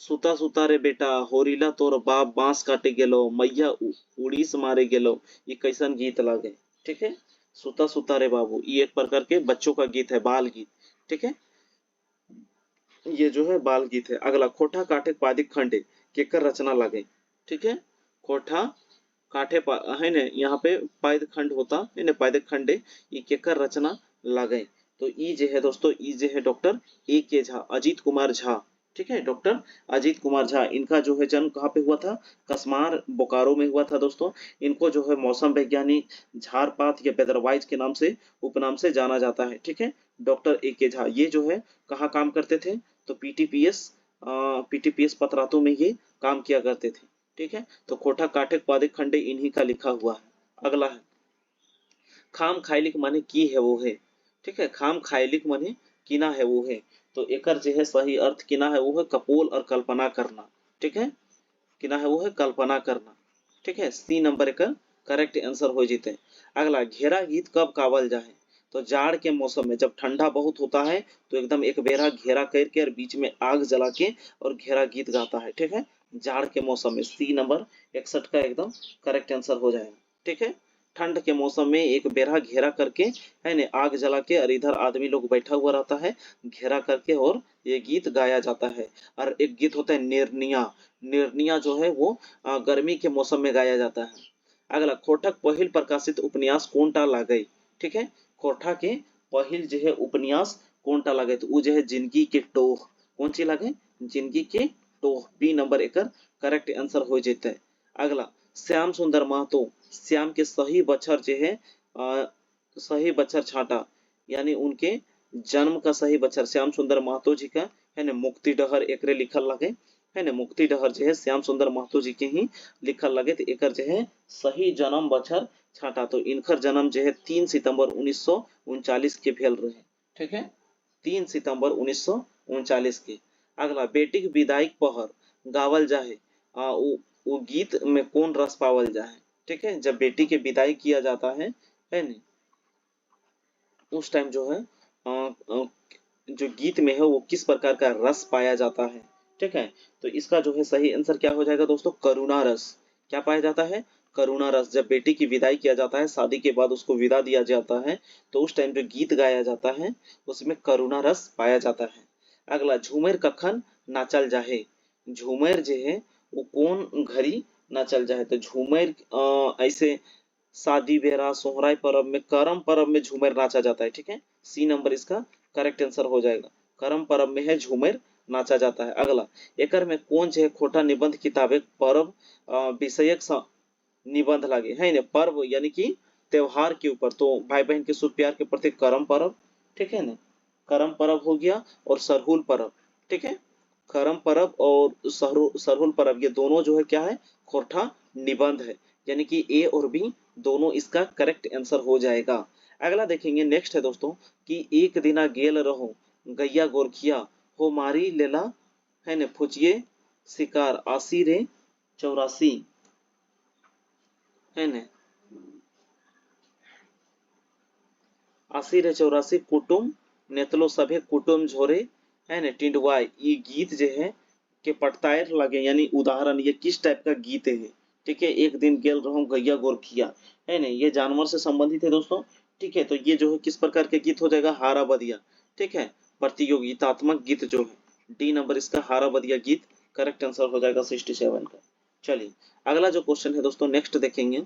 सुता सुता रे बेटा होरीला तोर बाप बांस काटे गेलो, मैया उड़ीस मारे गेलो, ये कैसन गीत लागे, ठीक है। सुता सुता रे बाबू, ये एक प्रकार के बच्चों का गीत है, बाल गीत, ठीक है, ये जो है बाल गीत है। अगला, खोठा काठे पादिक खंडे केकर रचना लागे, ठीक है। खोठा काठे है ना, यहाँ पे पाद खंड होता है ना, पादिक खंडे, ये केकर रचना लागे। तो ई जे है दोस्तों, ई जे है डॉक्टर ए के झा, अजीत कुमार झा, ठीक है, डॉक्टर अजीत कुमार झा। इनका जो है जन्म कहाँ पे हुआ था, कसमार बोकारो में हुआ था दोस्तों। इनको जो है मौसम वैज्ञानिक झारपात या वेदरवाइज के नाम से, उपनाम से जाना जाता है, ठीक है। डॉक्टर ए के झा ये जो है कहाँ काम करते थे, तो पीटीपीएस पतरातू में ये काम किया करते थे, ठीक है। तो खोठा काठे पादिक खंडे इन्हीं का लिखा हुआ है। अगला है, खाम खाइलिक माने की है वो है, ठीक है, खाम खाइलिक माने किना है वो है। तो एकर जो है सही अर्थ किना है वो है कपोल और कल्पना करना, ठीक है, किना है वो है कल्पना करना, ठीक है। सी नंबर का करेक्ट आंसर हो जीते। अगला, घेरा गीत कब गावल जाए, तो जाड़ के मौसम में, जब ठंडा बहुत होता है तो एकदम एक बेरा घेरा करके और बीच में आग जला के और घेरा गीत गाता है, ठीक है, जाड़ के मौसम में। सी नंबर 61 का एकदम करेक्ट आंसर हो जाएगा, ठीक है। ठंड के मौसम में एक बेरा घेरा करके, है ना, आग जला के, और इधर आदमी लोग बैठा हुआ रहता है घेरा करके, और ये गीत गाया जाता है। और एक गीत होता है निर्निया, निर्निया जो है वो गर्मी के मौसम में गाया जाता है। अगला, खोठक पहिल प्रकाशित उपन्यास कोनटा लागई, ठीक है। खोठा के पहिल जो है उपन्यास कोनटा लागे, तो वो जो है जिंदगी के टोह, कौन सी लागे जिंदगी के टोह बी नंबर एक करेक्ट आंसर हो जेते। अगला श्याम सुंदर महतो श्याम के सही बच्छर जे है सही बच्छर छाटा यानी उनके जन्म का सही बच्छर श्याम सुंदर महतो जी का है ना मुक्ति डहर एकरे लिखल लगे है ना मुक्ति डहर जो है श्याम सुंदर महतो जी के ही लिखल लगे तो एकर जो है सही जन्म बच्छर छाटा। तो इनकर जन्म जो है 3 सितंबर 1939 के भेल रहे। ठीक है 3 सितंबर 1939 के। अगला बेटी के विदाई पहर गावल जाए वो गीत में कौन रस पावल जाए। ठीक है जब बेटी के विदाई किया जाता है नहीं उस टाइम जो है जो गीत में है वो किस प्रकार का रस पाया जाता है। ठीक है तो इसका जो है सही आंसर क्या हो जाएगा दोस्तों करुणा रस। क्या पाया जाता है करुणा रस। जब बेटी की विदाई किया जाता है शादी के बाद उसको विदा दिया जाता है तो उस टाइम जो गीत गाया जाता है उसमें करुणा रस पाया जाता है। अगला झूमर कखन नाचल जाहे झूमर जो है वो कौन घड़ी नाचल जाए। तो झूमर ऐसे शादी बेरा सोहराय पर्व में करम पर्व में झूमर नाचा जाता है। ठीक है सी नंबर इसका करेक्ट आंसर हो जाएगा करम पर्व में है झूमर नाचा जाता है। अगला एकर में कौन जो है खोटा निबंध किताबे पर्व विषयक निबंध लागे है ना पर्व यानी कि त्योहार के ऊपर। तो भाई बहन के शुभ प्यार के प्रति करम पर्व। ठीक है ना करम पर्व हो गया और सरहुल पर्व। ठीक है करम पर्व और सरहुल पर्व ये दोनों जो है क्या है खोटा निबंध है यानी कि ए और बी दोनों इसका करेक्ट आंसर हो जाएगा। अगला देखेंगे नेक्स्ट है दोस्तों कि एक दिना गेल रहो गैया गोरखिया हो मारी लेला है न फुचिए शिकार आसी रे 84 है न आसी रे 84 कुटुम नेतलो सभे कुटुम झोरे है न टिंडवाई। ये गीत जो है के पटतायर लगे यानी उदाहरण ये किस टाइप का गीत है। ठीक है एक दिन गेल रहो गैया गोरखिया है ना ये जानवर से संबंधित है दोस्तों। ठीक है तो ये जो है किस प्रकार के गीत हो जाएगा हारा बदिया। ठीक है प्रतियोगितात्मक गीत जो है डी नंबर इसका हारा बदिया गीत करेक्ट आंसर हो जाएगा 67 का। चलिए अगला जो क्वेश्चन है दोस्तों नेक्स्ट देखेंगे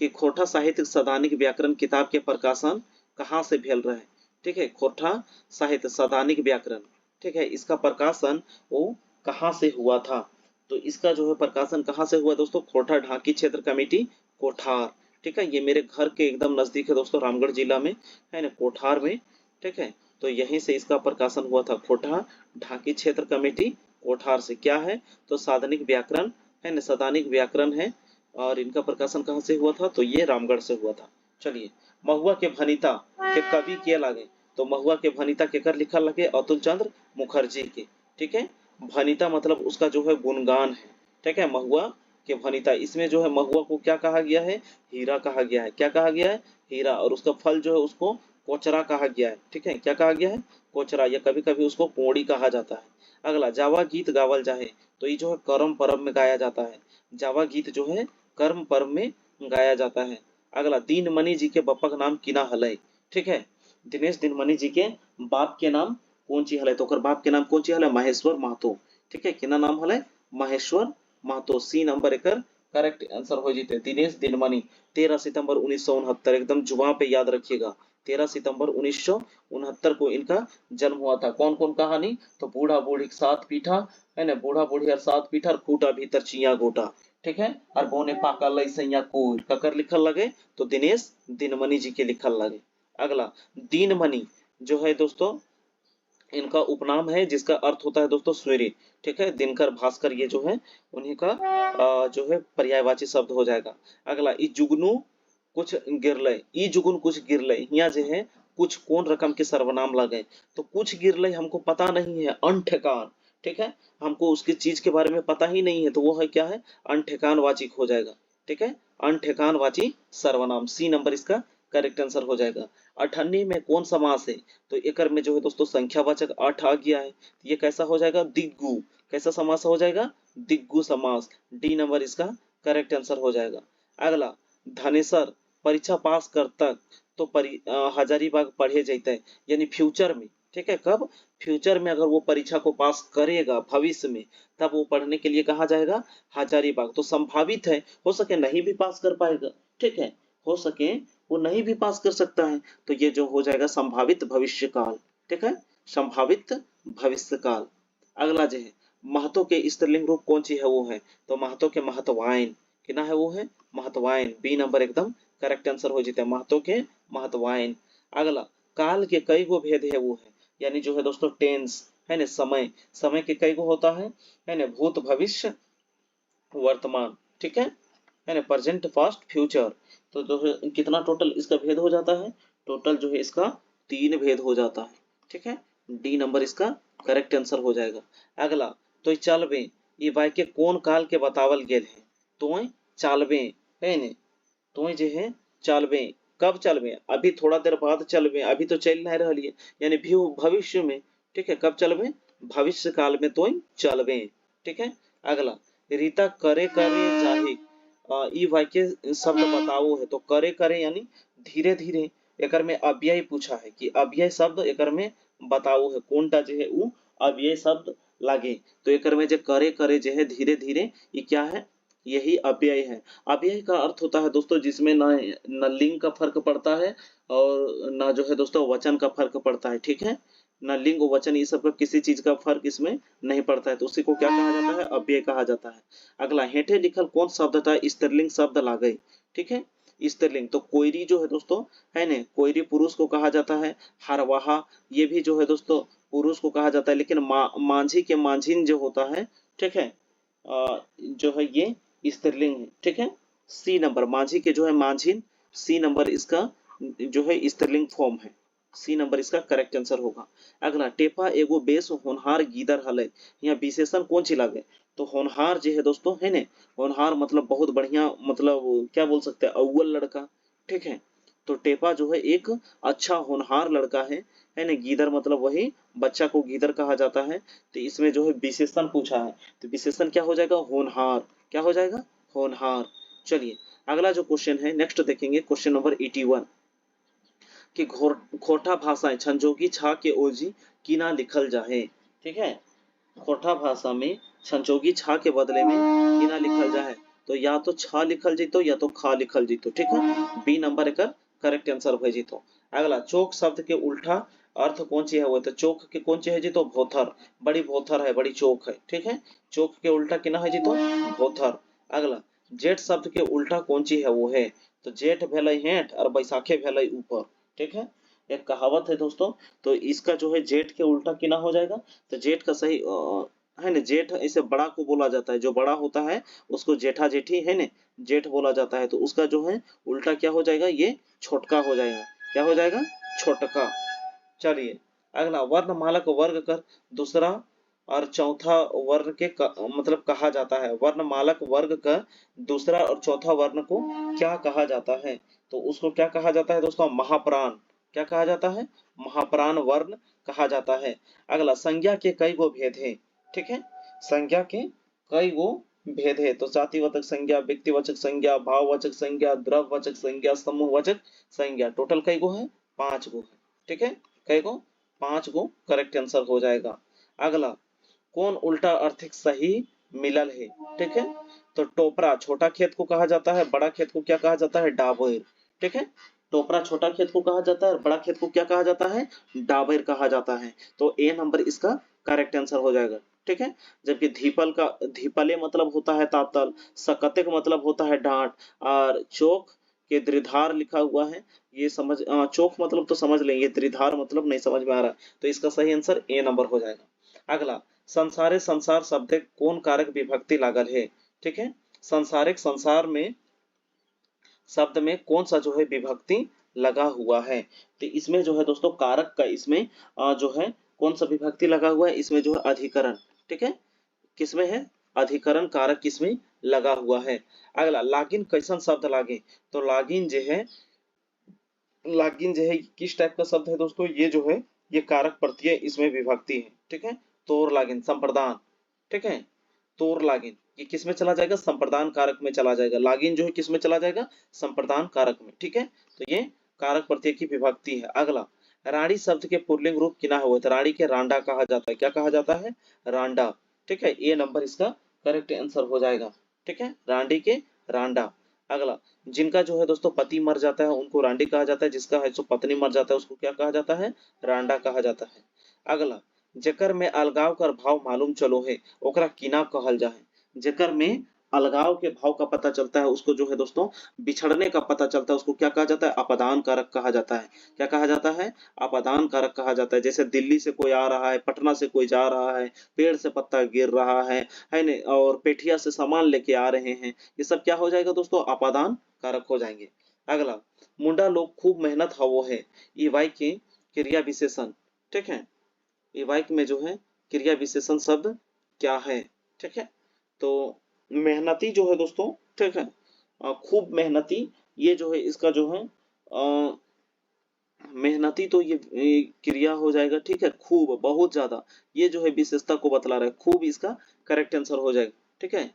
कि खोटा साहित्य सैद्धांतिक व्याकरण किताब के प्रकाशन कहाँ से भेल रहे। ठीक है खोटा साहित्य सैद्धांतिक व्याकरण ठीक है इसका प्रकाशन वो कहाँ से हुआ था। तो इसका जो है प्रकाशन कहाँ से हुआ दोस्तों खोटा ढाकी क्षेत्र कमेटी कोठार। ठीक है ये मेरे घर के एकदम नजदीक है दोस्तों रामगढ़ जिला में है ना कोठार में। ठीक है तो यहीं से इसका प्रकाशन हुआ था खोटा ढाकी क्षेत्र कमेटी कोठार से। क्या है तो साधनिक व्याकरण है ना सैद्धांतिक व्याकरण है और इनका प्रकाशन कहाँ से हुआ था तो ये रामगढ़ से हुआ था। चलिए महुआ के भनिता के कवि के लागे। तो महुआ के भनिता केकर लिखल लगे अतुल चंद्र मुखर्जी के। ठीक है भनिता मतलब उसका जो है गुणगान है। ठीक है महुआ के भनिता इसमें जो है महुआ को क्या कहा गया है हीरा कहा गया है। क्या कहा गया है हीरा और उसका फल जो है उसको कोचरा कहा गया है। ठीक है क्या कहा गया है कोचरा या कभी कभी उसको पोड़ी कहा जाता है। अगला जावा गीत गावल जाए तो ये जो है कर्म पर्व में गाया जाता है। जावा गीत जो है कर्म पर्व में गाया जाता है। अगला दीनमणि जी के बप्पा का नाम किना हलय। ठीक है दिनेश दिनमणि जी के बाप के नाम कौन ची हलय तो बाप के नाम कौन ची हलय महेश्वर महतो। ठीक है किना नाम हलय महेश्वर महतो सी नंबर एकर करेक्ट आंसर हो जीते दिनेश दिनमणि 13 सितंबर 1969 एकदम जुबान पे याद रखिएगा 13 सितंबर 1969 को इनका जन्म हुआ था। कौन कौन कहानी तो बूढ़ा बूढ़ी सात पीठा है ना बूढ़ा बूढ़ी और सात पीठा और खूटा भीतर चिया गोटा। ठीक है और बोने पाका लई सैया कोर ककर लिखल लगे तो दिनेश दिनमणि जी के लिखल लगे। अगला दीनमणि जो है दोस्तों इनका उपनाम है जिसका अर्थ होता है दोस्तों सूर्य। ठीक है दिनकर भास्कर ये जो है उन्हीं का जो है पर्यायवाची शब्द हो जाएगा। अगला ई जुगनू कुछ गिरलय ई जुगुन कुछ गिरलय यहाँ जो है कुछ कौन रकम के सर्वनाम लगे। तो कुछ गिरलय हमको पता नहीं है अनठेकान। ठीक है हमको उसकी चीज के बारे में पता ही नहीं है तो वो है क्या है अनठेकान वाचिक हो जाएगा। ठीक है अनठेकान वाची सर्वनाम सी नंबर इसका करेक्ट आंसर हो जाएगा। अठन्नी में कौन समास है तो एकर में जो है दोस्तों संख्यावाचक अठ आ गया है तो ये कैसा हो जाएगा दिग्गु। कैसा समास हो जाएगा दिग्गु समास डी नंबर इसका करेक्ट आंसर हो जाएगा। अगला धनेसर परीक्षा पास कर तक तो हजारीबाग पढ़े जैते यानी फ्यूचर में। ठीक है कब फ्यूचर में अगर वो परीक्षा को पास करेगा भविष्य में तब वो पढ़ने के लिए कहा जाएगा हजारीबाग। तो संभावित है हो सके नहीं भी पास कर पाएगा। ठीक है हो सके वो नहीं भी पास कर सकता है तो ये जो हो जाएगा संभावित भविष्य काल। ठीक है संभावित भविष्य काल। अगला जो है महतो के स्त्रीलिंग रूप कौन सी है वो है, तो महतो के महतवाइन किना है वो है महतवाइन, बी नंबर एकदम करेक्ट आंसर हो जाता है महतो के महतवाइन। अगला काल के कई गो भेद है वो है, यानी जो है दोस्तों टेंस है ना, समय समय के कई गो होता है ना, भूत भविष्य वर्तमान, ठीक है ना, प्रेजेंट पास्ट फ्यूचर। तो जो है कितना टोटल इसका भेद हो जाता है, टोटल जो है इसका 3 भेद हो जाता है, ठीक है, डी नंबर इसका करेक्ट आंसर हो जाएगा। अगला तो चलबे ये वाक्य कौन काल के बतावल गेल है, तो चालबे है ने, तो जे है चलबे, कब चलबे, अभी थोड़ा देर बाद चलबे, अभी तो चल नहीं रही है, यानी भविष्य में, ठीक है, कब चलबे, भविष्य काल में तो चलबे, ठीक है। अगला रीता करे करे जाहि, ई वाक्य शब्द बताओ है, तो करे करे यानी धीरे धीरे, एकर में अव्यय पूछा है कि अव्यय शब्द एकर में बताओ है, कौनटा जो है वो अव्यय शब्द लागे, तो एकर में जो करे करे जो है धीरे धीरे, ये क्या है, यही अव्यय है। अव्यय का अर्थ होता है दोस्तों जिसमें न लिंग का फर्क पड़ता है और न जो है दोस्तों वचन का फर्क पड़ता है, ठीक है, न लिंग वचन ये सब का किसी चीज का फर्क इसमें नहीं पड़ता है, तो उसी को क्या कहा जाता है, अव्यय कहा जाता है। अगला हेठे लिखल कौन शब्द था स्त्रीलिंग शब्द लागे, ठीक है, स्त्रीलिंग तो कोयरी जो है दोस्तों है ना, कोयरी पुरुष को कहा जाता है, हरवाहा ये भी जो है दोस्तों पुरुष को कहा जाता है, लेकिन मांझी के मांझिन जो होता है, ठीक है, जो है ये स्त्रीलिंग है, ठीक है, सी नंबर मांझी के जो है मांझिन, सी नंबर इसका जो है स्त्रीलिंग फॉर्म है, सी नंबर इसका करेक्ट आंसर होगा। अगला टेपा एगो बेस होनहार गीदर हले, यहाँ विशेषण कौन सी लागे, तो होनहार जो है दोस्तों है ने, होनहार मतलब बहुत बढ़िया, मतलब क्या बोल सकते हैं अव्वल लड़का, ठीक है, तो टेपा जो है एक अच्छा होनहार लड़का है ना, गीदर मतलब वही बच्चा को गीदर कहा जाता है, तो इसमें जो है विशेषण पूछा है, तो विशेषण क्या हो जाएगा, होनहार, क्या हो जाएगा, होनहार। चलिए अगला जो क्वेश्चन है नेक्स्ट देखेंगे, क्वेश्चन नंबर 81 कि खोटा भाषाएं छंजोगी छा के ओजी किना लिखल जाए, ठीक है, खोटा भाषा में छंजोगी छा के बदले में किना लिखल जाए, तो या तो छा लिखल जीतो या तो खा लिखल जीतो, ठीक है, बी नंबर एक करेक्ट आंसर हो जीतो। अगला चौक शब्द के उल्टा अर्थ कौन सी है वो, तो चौक के कौन सी है जीतो, भोथर, बड़ी भोथर है, बड़ी चौक है, ठीक है, चौक के उल्टा किना है जीतो, भोथर। अगला जेठ शब्द के उल्टा कौन सी है वो है, तो जेठ भेलै हेठ और बैसाखे भेलै ऊपर, ठीक है, एक कहावत है दोस्तों, तो इसका जो है जेठ के उल्टा किना हो जाएगा, तो जेठ का सही है ना, जेठ ऐसे बड़ा को बोला जाता है, जो बड़ा होता है उसको जेठा जेठी है ना, जेठ बोला जाता है, तो उसका जो है उल्टा क्या हो जाएगा, ये छोटका हो जाएगा, क्या हो जाएगा, छोटका। चलिए अगला वर्णमालक वर्ग कर दूसरा और चौथा वर्ण के मतलब कहा जाता है, वर्णमालक वर्ग का दूसरा और चौथा वर्ण को क्या कहा जाता है, तो उसको क्या कहा जाता है दोस्तों, महाप्राण, क्या कहा जाता है, महाप्राण वर्ण कहा जाता है। अगला संज्ञा के कई गो भेद है, ठीक है, संज्ञा के कई गो भेद है, तो जातिवाचक संज्ञा, व्यक्तिवाचक संज्ञा, भाववाचक संज्ञा, द्रव्यवाचक संज्ञा, समूहवाचक संज्ञा, टोटल कई गो है, 5 गो है, ठीक है, कई गो, 5 गो करेक्ट आंसर हो जाएगा। अगला कौन उल्टा अर्थिक सही मिलल है, ठीक है, तो टोपरा छोटा खेत को कहा जाता है, बड़ा खेत को क्या कहा जाता है, डाबर, ठीक है, टोपरा छोटा खेत को कहा जाता है, बड़ा खेत को क्या कहा जाता है, डाबर कहा जाता है, तो ए नंबर इसका करेक्ट आंसर हो जाएगा, ठीक है। जबकि धीपल का धीपले मतलब होता है तातल, सकते का मतलब होता है डांट, और चौक के द्रिधार लिखा हुआ है, ये समझ चौक मतलब तो समझ लेंगे, त्रिधार मतलब नहीं समझ में आ रहा, तो इसका सही आंसर ए नंबर हो जाएगा। अगला संसारे संसार शब्द कौन कारक विभक्ति लागल है, ठीक है, संसारिक संसार में शब्द में कौन सा जो है विभक्ति लगा हुआ है, तो इसमें जो है दोस्तों कारक का इसमें जो है कौन सा विभक्ति लगा हुआ है, इसमें जो है अधिकरण, ठीक है, किसमें है, अधिकरण कारक किसमें लगा हुआ है। अगला लागिन कैसन शब्द लागे, तो लागिन जो है, लागिन जो है किस टाइप का शब्द है दोस्तों, ये जो है ये कारक प्रत्यय इसमें विभक्ति है, ठीक है, तोर लागिन संप्रदान, ठीक है, तोर लागिन ये किस में चला जाएगा, संप्रदान कारक में चला जाएगा, लागिन जो है किस में चला जाएगा, संप्रदान कारक में, ठीक है, तो ये कारक प्रत्यय की विभक्ति है। अगला रानी शब्द के पुल्लिंग रूप किना हुआ है, तो रानी के रांडा कहा जाता है, क्या कहा जाता है, रांडा, ठीक है, ये नंबर इसका करेक्ट आंसर हो जाएगा, ठीक है, रांडी के रांडा। अगला जिनका जो है दोस्तों पति मर जाता है उनको रांडी कहा जाता है, जिसका है सो पत्नी मर जाता है उसको क्या कहा जाता है, रांडा कहा जाता है। अगला जेकर में अलगाव कर भाव मालूम चलो है ओकरा किना कहल जाए। जेकर में अलगाव के भाव का पता चलता है उसको जो है दोस्तों बिछड़ने का पता चलता है उसको क्या कहा जाता है, अपादान कारक कहा जाता है। क्या कहा जाता है, अपादान कारक कहा जाता है। जैसे दिल्ली से कोई आ रहा है, पटना से कोई जा रहा है, पेड़ से पत्ता गिर रहा है न, और पेठिया से सामान लेके आ रहे हैं, ये सब क्या हो जाएगा दोस्तों, अपादान कारक हो जाएंगे। अगला, मुंडा लोग खूब मेहनत हवो है, ई वाई के क्रिया विशेषण। ठीक है, ई वाई में जो है क्रिया विशेषण शब्द क्या है। ठीक है, तो मेहनती जो है दोस्तों, ठीक है, खूब मेहनती, ये जो है इसका जो है मेहनती, तो ये क्रिया हो जाएगा। ठीक है, खूब बहुत ज्यादा, ये जो है विशेषता को बतला रहा है, खूब इसका करेक्ट आंसर हो जाएगा। ठीक है,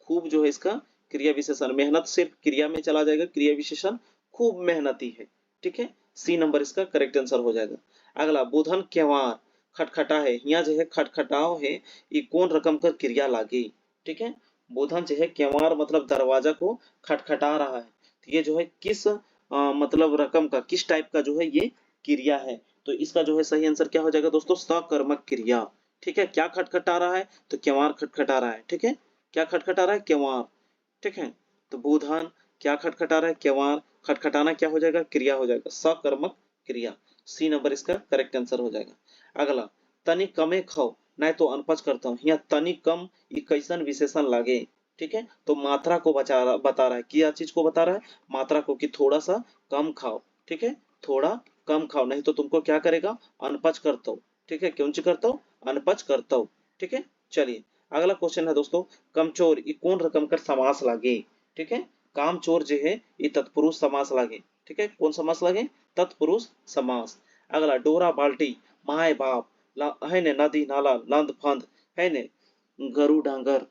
खूब जो है इसका क्रिया विशेषण, मेहनत सिर्फ क्रिया में चला जाएगा, क्रिया विशेषण खूब मेहनती है। ठीक है, सी नंबर इसका करेक्ट आंसर हो जाएगा। अगला, बुधन क्यवार खटखटा है, यहाँ जो है खटखटाव है, ये कौन रकम कर क्रिया लागी। ठीक है, बुधन जो है क्यवार मतलब दरवाजा को खटखटा रहा है, तो ये जो है किस मतलब रकम का, किस टाइप का जो है ये क्रिया है। तो इसका जो है सही आंसर क्या हो जाएगा दोस्तों, सकर्मक क्रिया। ठीक है, क्या खटखटा रहा है, तो क्यवार खटखटा रहा है। ठीक है, क्या खटखटा रहा है, क्यवार। ठीक है, तो बुधन क्या खटखटा रहा है, क्यवार, खटखटाना क्या हो जाएगा, क्रिया हो जाएगा, सकर्मक क्रिया। सी नंबर इसका करेक्ट आंसर हो जाएगा। अगला, तनी कमे खाओ नहीं तो अनपच करता हूँ, यहाँ तनी कम ये कैसन विशेषण लागे। ठीक है, तो मात्रा को बता रहा है, क्या चीज को बता रहा है, मात्रा को, कि थोड़ा सा कम खाओ। ठीक है, थोड़ा कम खाओ नहीं तो तुमको क्या करेगा, अनपच करता हूँ। ठीक है, क्यों करता हूँ, अनपच करता हूँ। ठीक है, चलिए अगला क्वेश्चन है दोस्तों, कमचोर ये कौन रकम कर समास लागे। ठीक है, कामचोर जो है ये तत्पुरुष समास लागे। ठीक है, कौन समास लागे, तत्पुरुष समास। अगला, डोरा बाल्टी माए बाप है ने, नदी नाला लंद फंद है ने, गरु डांगर,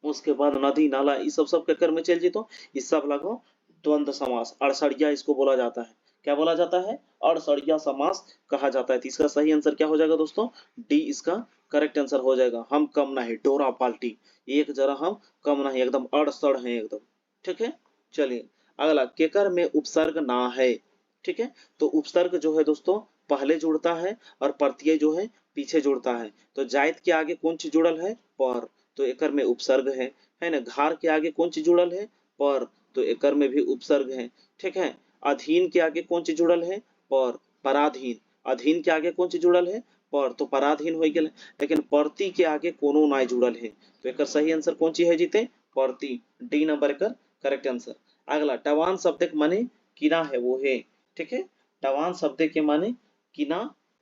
उसके बाद नदी नाला, ये सब सब के में चल जीतो, ये सब लगो द्वंद्व समास, अड़सड़िया इसको बोला जाता है। क्या बोला जाता है, अड़सड़िया समास कहा जाता है। तो इसका सही आंसर क्या हो जाएगा दोस्तों, डी इसका करेक्ट आंसर हो जाएगा। हम कम ना है, डोरा पाल्टी, एक जरा हम कम नहीं, एकदम अड़सड़ है एकदम। ठीक है, चलिए अगला, केकर में उपसर्ग ना है। ठीक है, तो उपसर्ग जो है दोस्तों पहले जुड़ता है और प्रत्यय जो है पीछे जुड़ता है। तो जायद के आगे कौन चीज जुड़ल है, पर, तो एकर में उपसर्ग है ना। घार के आगे कौन चीज जुड़ल है, पर, तो एकर में भी उपसर्ग है। ठीक है, अधीन के आगे कौन चीज जुड़ल है, पर, पराधीन, अधीन के आगे कौन चीज जुड़ल है, पर, तो पराधीन हो गया। लेकिन परती के आगे कोनो ना जुड़ल है, तो एकर सही आंसर कौन चीज है जीते, परती, डी नंबर एकर करेक्ट आंसर। अगला, टवान शब्द के माने किना है वो है। ठीक है, टवान शब्द के माने किना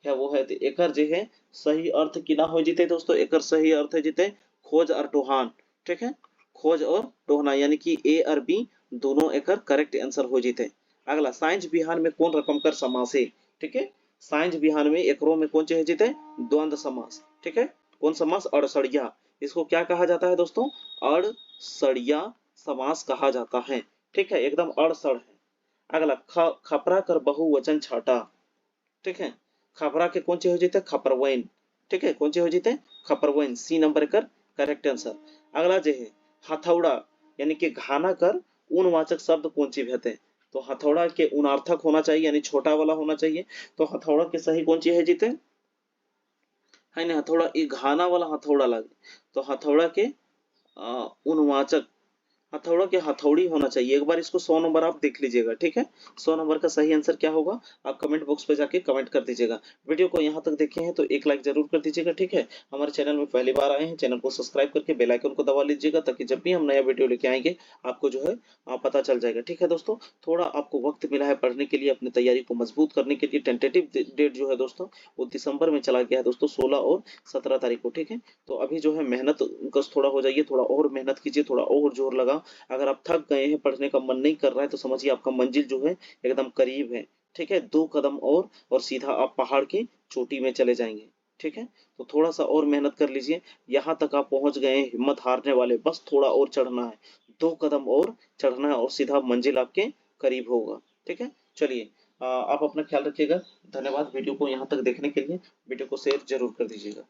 है वो है, तो एकर जो है सही अर्थ किना हो जीते दोस्तों, एकर सही अर्थ है जीते खोज और टोहान। ठीक है, खोज और टोहना, यानी कि ए और बी दोनों एकर करेक्ट आंसर हो जीते। अगला, साइंस बिहान में कौन रकम कर समास है। ठीक है, साइंस बिहान में एकरो में कौन चीज जीते, द्वंद्व समास। ठीक है, कौन समास, अड़सड़िया, इसको क्या कहा जाता है दोस्तों, अड़सड़िया समास कहा जाता है। ठीक है, एकदम अड़सड़ है। अगला, खपरा कर बहुवचन छाटा। ठीक है, खपरा के कौन चे हो जीते, खपरवैन। ठीक है, कौन चे हो जीते, खपरवैन, सी नंबर कर करेक्ट आंसर। अगला जो है हथौड़ा, यानी कि घाना कर ऊनवाचक शब्द कौन ची भेते, तो हथौड़ा के ऊनार्थक होना चाहिए, यानी छोटा वाला होना चाहिए। तो हथौड़ा के सही कौन ची है जीते, है ना, हथौड़ा, ये घाना वाला हथौड़ा लगे, तो हथौड़ा के ऊनवाचक, हथौड़ा के हथौड़ी होना चाहिए। एक बार इसको 100 नंबर आप देख लीजिएगा। ठीक है, 100 नंबर का सही आंसर क्या होगा, आप कमेंट बॉक्स पे जाके कमेंट कर दीजिएगा। वीडियो को यहाँ तक देखे हैं तो एक लाइक जरूर कर दीजिएगा। ठीक है, हमारे चैनल में पहली बार आए हैं, चैनल को सब्सक्राइब करके बेल आइकन को दबा लीजिएगा, ताकि जब भी हम नया वीडियो लेके आएंगे आपको जो है पता चल जाएगा। ठीक है दोस्तों, थोड़ा आपको वक्त मिला है पढ़ने के लिए, अपनी तैयारी को मजबूत करने के लिए। टेंटेटिव डेट जो है दोस्तों वो दिसंबर में चला गया है दोस्तों, 16 और 17 तारीख को। ठीक है, तो अभी जो है मेहनत कस थोड़ा हो जाइए, थोड़ा और मेहनत कीजिए, थोड़ा और जोर लगा। अगर आप थक गए हैं, पढ़ने का मन नहीं कर रहा है, तो समझिए आपका मंजिल जो है एकदम करीब है। ठीक है, 2 कदम और सीधा आप पहाड़ की चोटी में चले जाएंगे। ठीक है, तो थोड़ा सा और मेहनत कर लीजिए। यहाँ तक आप पहुंच गए हैं, हिम्मत हारने वाले, बस थोड़ा और चढ़ना है, 2 कदम और चढ़ना है और सीधा मंजिल आपके करीब होगा। ठीक है, चलिए आप अपना ख्याल रखिएगा। धन्यवाद वीडियो को यहाँ तक देखने के लिए, वीडियो को शेयर जरूर कर दीजिएगा।